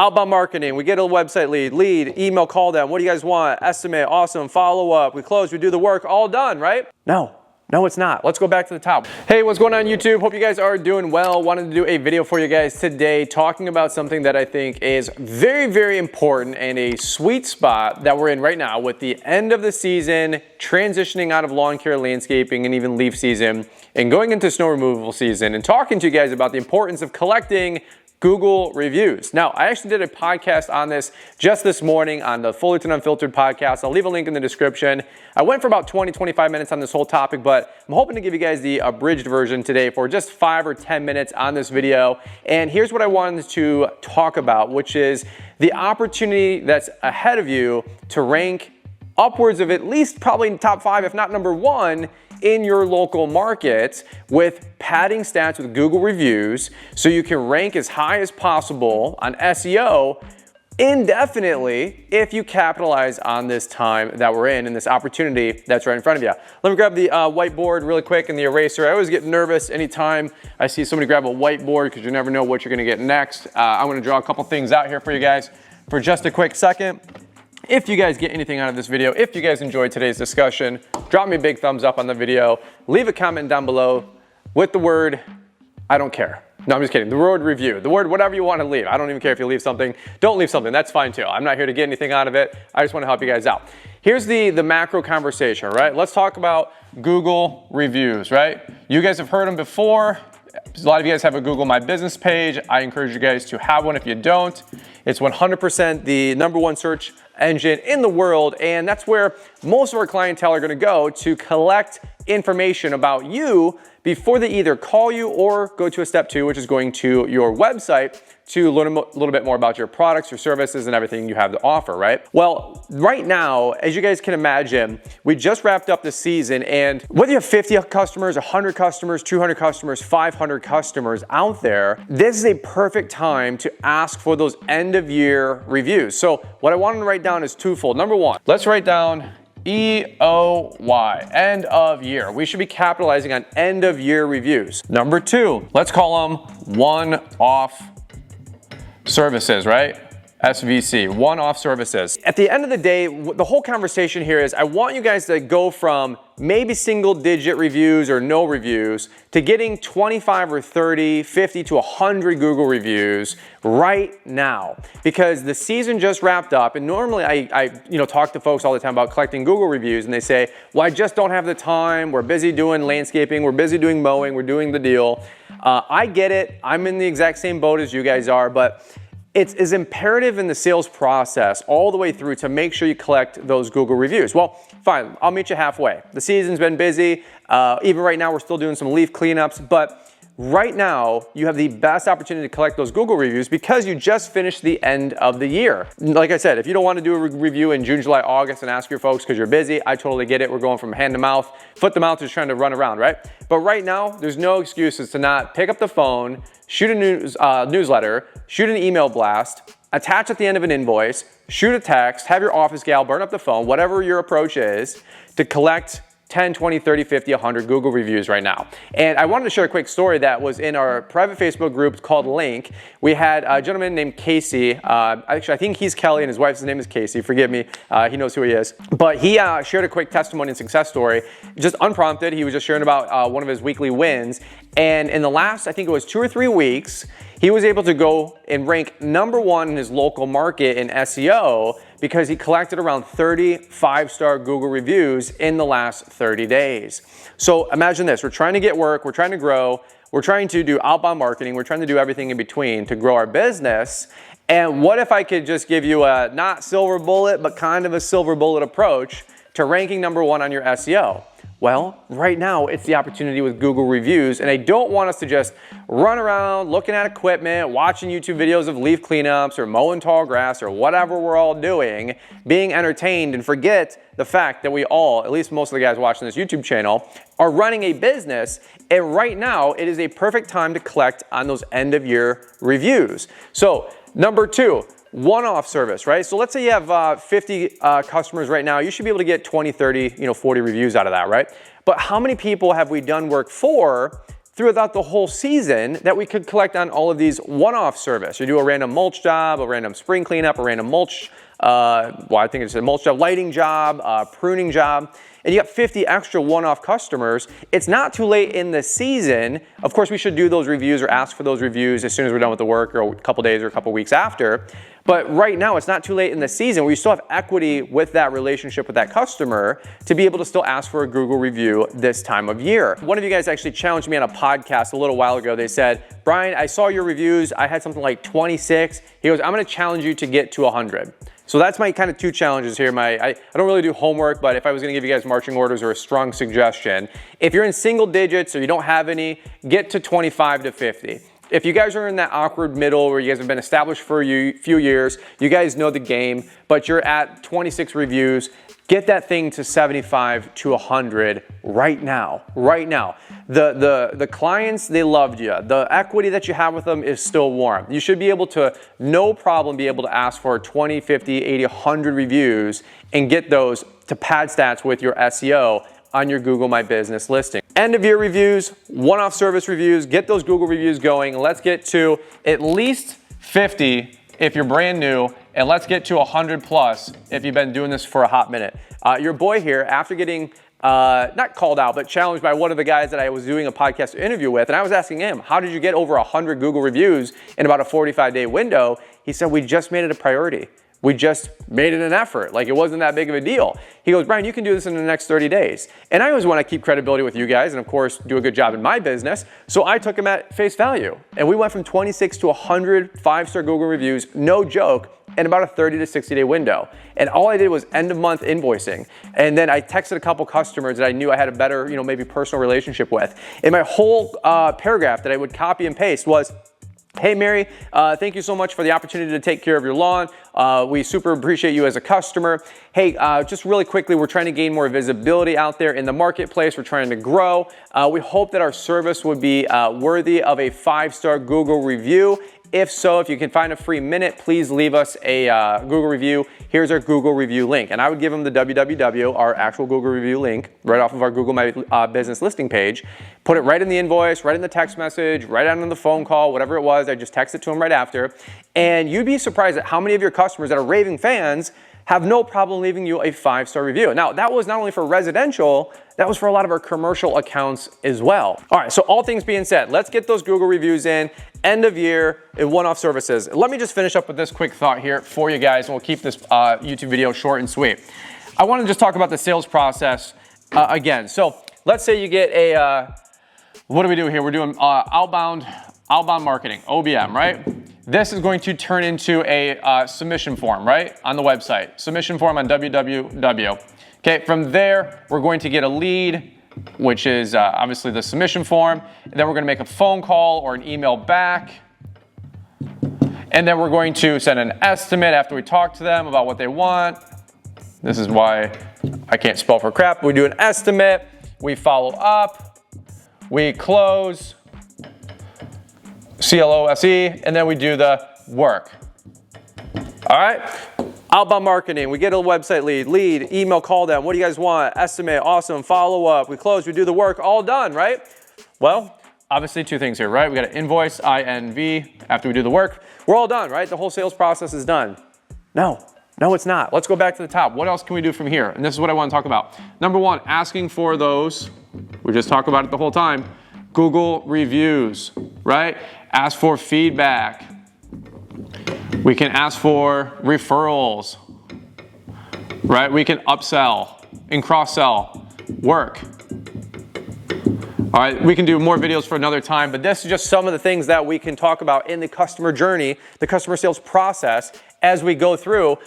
Outbound marketing, we get a website lead, email, call them. What do you guys want? Estimate, awesome, follow up, we close, we do the work, all done, right? No, it's not. Let's go back to the top. Hey, what's going on YouTube? Hope you guys are doing well. Wanted to do a video for you guys today talking about something that I think is very, very important and a sweet spot that we're in right now with the end of the season, transitioning out of lawn care, landscaping, and even leaf season, and going into snow removal season, and talking to you guys about the importance of collecting Google reviews. Now, I actually did a podcast on this just this morning on the Fullerton Unfiltered podcast. I'll leave a link in the description. I went for about 20-25 minutes on this whole topic, but I'm hoping to give you guys the abridged version today for just 5 or 10 minutes on this video. And here's what I wanted to talk about, which is the opportunity that's ahead of you to rank upwards of at least probably top 5, if not number 1, in your local market with padding stats with Google reviews so you can rank as high as possible on SEO indefinitely if you capitalize on this time that we're in and this opportunity that's right in front of you. Let me grab the whiteboard really quick and the eraser. I always get nervous anytime I see somebody grab a whiteboard because you never know what you're gonna get next. I'm gonna draw a couple things out here for you guys for just a quick second. If you guys get anything out of this video, if you guys enjoyed today's discussion, drop me a big thumbs up on the video, leave a comment down below with the word, I don't care. No, I'm just kidding. The word review, the word whatever you want to leave. I don't even care if you leave something. Don't leave something, that's fine too. I'm not here to get anything out of it. I just want to help you guys out. Here's the macro conversation, right? Let's talk about Google reviews, right? You guys have heard them before. A lot of you guys have a Google My Business page. I encourage you guys to have one if you don't. It's 100% the #1 search engine in the world, and that's where most of our clientele are going to go to collect information about you before they either call you or go to a step 2, which is going to your website to learn a little bit more about your products, your services, and everything you have to offer, right? Well, right now, as you guys can imagine, we just wrapped up the season, and whether you have 50 customers, 100 customers, 200 customers, 500 customers out there, this is a perfect time to ask for those end of year reviews. So what I wanted to write down is twofold. Number 1, let's write down EOY, end of year. We should be capitalizing on end of year reviews. Number 2, let's call them one-off services, right? SVC, one-off services. At the end of the day, the whole conversation here is I want you guys to go from maybe single-digit reviews or no reviews to getting 25 or 30, 50 to 100 Google reviews right now, because the season just wrapped up. And normally I talk to folks all the time about collecting Google reviews, and they say, well, I just don't have the time. We're busy doing landscaping. We're busy doing mowing. We're doing the deal. I get it. I'm in the exact same boat as you guys are, but it is imperative in the sales process all the way through to make sure you collect those Google reviews. Well, fine, I'll meet you halfway. The season's been busy. Even right now, we're still doing some leaf cleanups, but right now, you have the best opportunity to collect those Google reviews because you just finished the end of the year. Like I said, if you don't want to do a review in June, July, August and ask your folks because you're busy, I totally get it. We're going from hand to mouth, foot to mouth, just trying to run around, right? But right now, there's no excuses to not pick up the phone, shoot a newsletter, shoot an email blast, attach at the end of an invoice, shoot a text, have your office gal burn up the phone, whatever your approach is, to collect 10, 20, 30, 50, 100 Google reviews right now. And I wanted to share a quick story that was in our private Facebook group called Link. We had a gentleman named Casey. Actually, I think he's Kelly and his wife's name is Casey. Forgive me. He knows who he is. But he shared a quick testimony and success story, just unprompted. He was just sharing about one of his weekly wins. And in the last, I think it was 2 or 3 weeks, he was able to go and rank #1 in his local market in SEO because he collected around 30 5-star Google reviews in the last 30 days. So imagine this, we're trying to get work, we're trying to grow, we're trying to do outbound marketing, we're trying to do everything in between to grow our business. And what if I could just give you a not silver bullet, but kind of a silver bullet approach to ranking #1 on your SEO? Well, right now it's the opportunity with Google reviews, and I don't want us to just run around looking at equipment, watching YouTube videos of leaf cleanups or mowing tall grass or whatever we're all doing, being entertained, and forget the fact that we all, at least most of the guys watching this YouTube channel, are running a business, and right now it is a perfect time to collect on those end of year reviews. So number 2, one-off service, right? So let's say you have 50 customers right now. You should be able to get 20, 30, 40 reviews out of that, right? But how many people have we done work for throughout the whole season that we could collect on all of these one-off service. You do a random mulch job, a random spring cleanup, a random mulch, I think it's a mulch job, lighting job, pruning job, and you got 50 extra one-off customers. It's not too late in the season. Of course, we should do those reviews or ask for those reviews as soon as we're done with the work, or a couple days or a couple weeks after. But right now, it's not too late in the season where you still have equity with that relationship with that customer to be able to still ask for a Google review this time of year. One of you guys actually challenged me on a podcast a little while ago. They said, Brian, I saw your reviews. I had something like 26. He goes, I'm gonna challenge you to get to 100. So that's my kind of two challenges here. I don't really do homework, but if I was gonna give you guys marching orders or a strong suggestion, if you're in single digits or you don't have any, get to 25 to 50. If you guys are in that awkward middle where you guys have been established for a few years, you guys know the game, but you're at 26 reviews, get that thing to 75 to 100 right now, right now. The clients, they loved you. The equity that you have with them is still warm. You should be able to, no problem, be able to ask for 20, 50, 80, 100 reviews and get those to pad stats with your SEO on your Google My Business listing. End of year reviews, one-off service reviews, get those Google reviews going. Let's get to at least 50 if you're brand new, and let's get to 100 plus if you've been doing this for a hot minute. Your boy here, after getting not called out, but challenged by one of the guys that I was doing a podcast interview with, and I was asking him, how did you get over 100 Google reviews in about a 45-day window? He said, we just made it a priority. We just made it an effort. Like, it wasn't that big of a deal. He goes, Brian, you can do this in the next 30 days. And I always want to keep credibility with you guys and, of course, do a good job in my business. So I took him at face value. And we went from 26 to 100 five-star Google reviews, no joke, in about a 30 to 60-day window. And all I did was end-of-month invoicing. And then I texted a couple customers that I knew I had a better, maybe personal relationship with. And my whole paragraph that I would copy and paste was, hey, Mary, thank you so much for the opportunity to take care of your lawn. We super appreciate you as a customer. Hey, just really quickly, we're trying to gain more visibility out there in the marketplace. We're trying to grow. We hope that our service would be worthy of a 5-star Google review. If so, if you can find a free minute, please leave us a Google review. Here's our Google review link. And I would give them the www, our actual Google review link, right off of our Google My Business listing page. Put it right in the invoice, right in the text message, right on the phone call, whatever it was. I just text it to them right after. And you'd be surprised at how many of your customers that are raving fans have no problem leaving you a 5-star review. Now, that was not only for residential, that was for a lot of our commercial accounts as well. All right, so all things being said, let's get those Google reviews in, end of year, and one-off services. Let me just finish up with this quick thought here for you guys, and we'll keep this YouTube video short and sweet. I want to just talk about the sales process again. So let's say you get a, what do we do here? We're doing outbound marketing, OBM, right? This is going to turn into a submission form, right? On the website, submission form on www. Okay, from there, we're going to get a lead, which is obviously the submission form. And then we're going to make a phone call or an email back. And then we're going to send an estimate after we talk to them about what they want. This is why I can't spell for crap. We do an estimate, we follow up, we close, CLOSE, and then we do the work. All right? Outbound marketing, we get a website lead, email, call them. What do you guys want? Estimate, awesome, follow up, we close, we do the work, all done, right? Well, obviously two things here, right? We got to invoice, INV, after we do the work. We're all done, right? The whole sales process is done. No, it's not. Let's go back to the top. What else can we do from here? And this is what I want to talk about. Number one, asking for those, we just talk about it the whole time, Google reviews, right? Ask for feedback. We can ask for referrals, right? We can upsell and cross-sell, work. All right, we can do more videos for another time, but this is just some of the things that we can talk about in the customer journey, the customer sales process as we go through.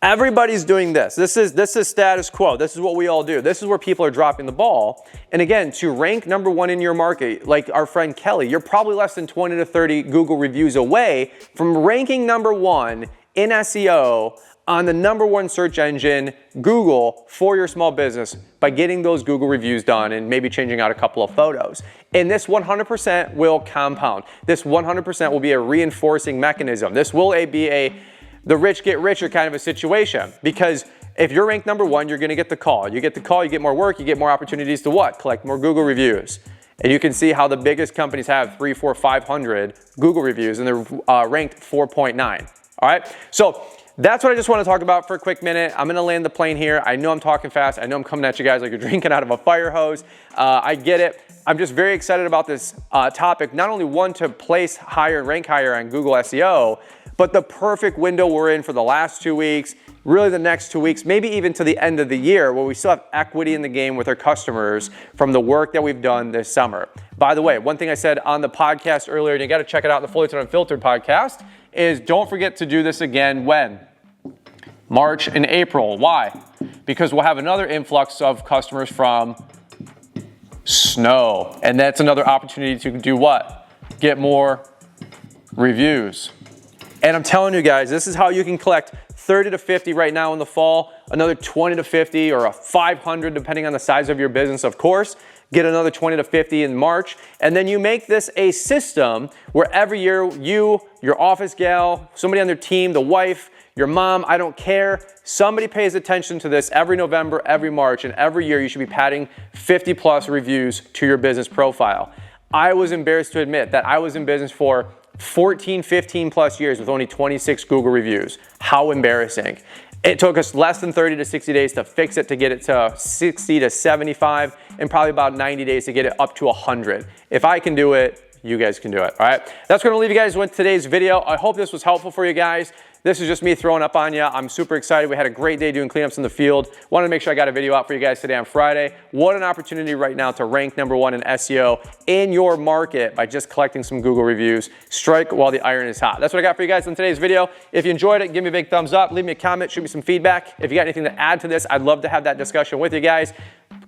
Everybody's doing this. This is status quo. This is what we all do. This is where people are dropping the ball. And again, to rank number one in your market, like our friend Kelly, you're probably less than 20 to 30 Google reviews away from ranking number one in SEO on the number one search engine, Google, for your small business by getting those Google reviews done and maybe changing out a couple of photos. And this 100% will compound. This 100% will be a reinforcing mechanism. This will be the rich get richer kind of a situation, because if you're ranked number one, you're going to get the call. You get the call, you get more work, you get more opportunities to what? Collect more Google reviews. And you can see how the biggest companies have 300, 400, 500 Google reviews, and they're ranked 4.9. All right, so that's what I just want to talk about for a quick minute. I'm going to land the plane here. I know I'm talking fast. I know I'm coming at you guys like you're drinking out of a fire hose. I get it. I'm just very excited about this topic. Not only one, to place higher and rank higher on Google SEO, but the perfect window we're in for the last 2 weeks, really the next 2 weeks, maybe even to the end of the year, where we still have equity in the game with our customers from the work that we've done this summer. By the way, one thing I said on the podcast earlier, and you got to check it out, the Fully Unfiltered podcast, is don't forget to do this again when? March and April. Why? Because we'll have another influx of customers from snow. And that's another opportunity to do what? Get more reviews. And I'm telling you guys, this is how you can collect 30 to 50 right now in the fall, another 20 to 50 or a 500 depending on the size of your business, of course. Get another 20 to 50 in March. And then you make this a system where every year you, your office gal, somebody on their team, the wife, your mom, I don't care, somebody pays attention to this every November, every March, and every year you should be padding 50 plus reviews to your business profile. I was embarrassed to admit that I was in business for 14, 15 plus years with only 26 Google reviews. How embarrassing. It took us less than 30 to 60 days to fix it, to get it to 60 to 75, and probably about 90 days to get it up to 100. If I can do it, you guys can do it, all right? That's gonna leave you guys with today's video. I hope this was helpful for you guys. This is just me throwing up on you. I'm super excited. We had a great day doing cleanups in the field. Wanted to make sure I got a video out for you guys today on Friday. What an opportunity right now to rank #1 in SEO in your market by just collecting some Google reviews. Strike while the iron is hot. That's what I got for you guys in today's video. If you enjoyed it, give me a big thumbs up. Leave me a comment, shoot me some feedback. If you got anything to add to this, I'd love to have that discussion with you guys.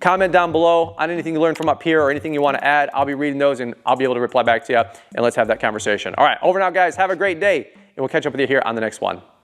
Comment down below on anything you learned from up here or anything you want to add. I'll be reading those and I'll be able to reply back to you, and let's have that conversation. All right, over and out, guys. Have a great day, and we'll catch up with you here on the next one.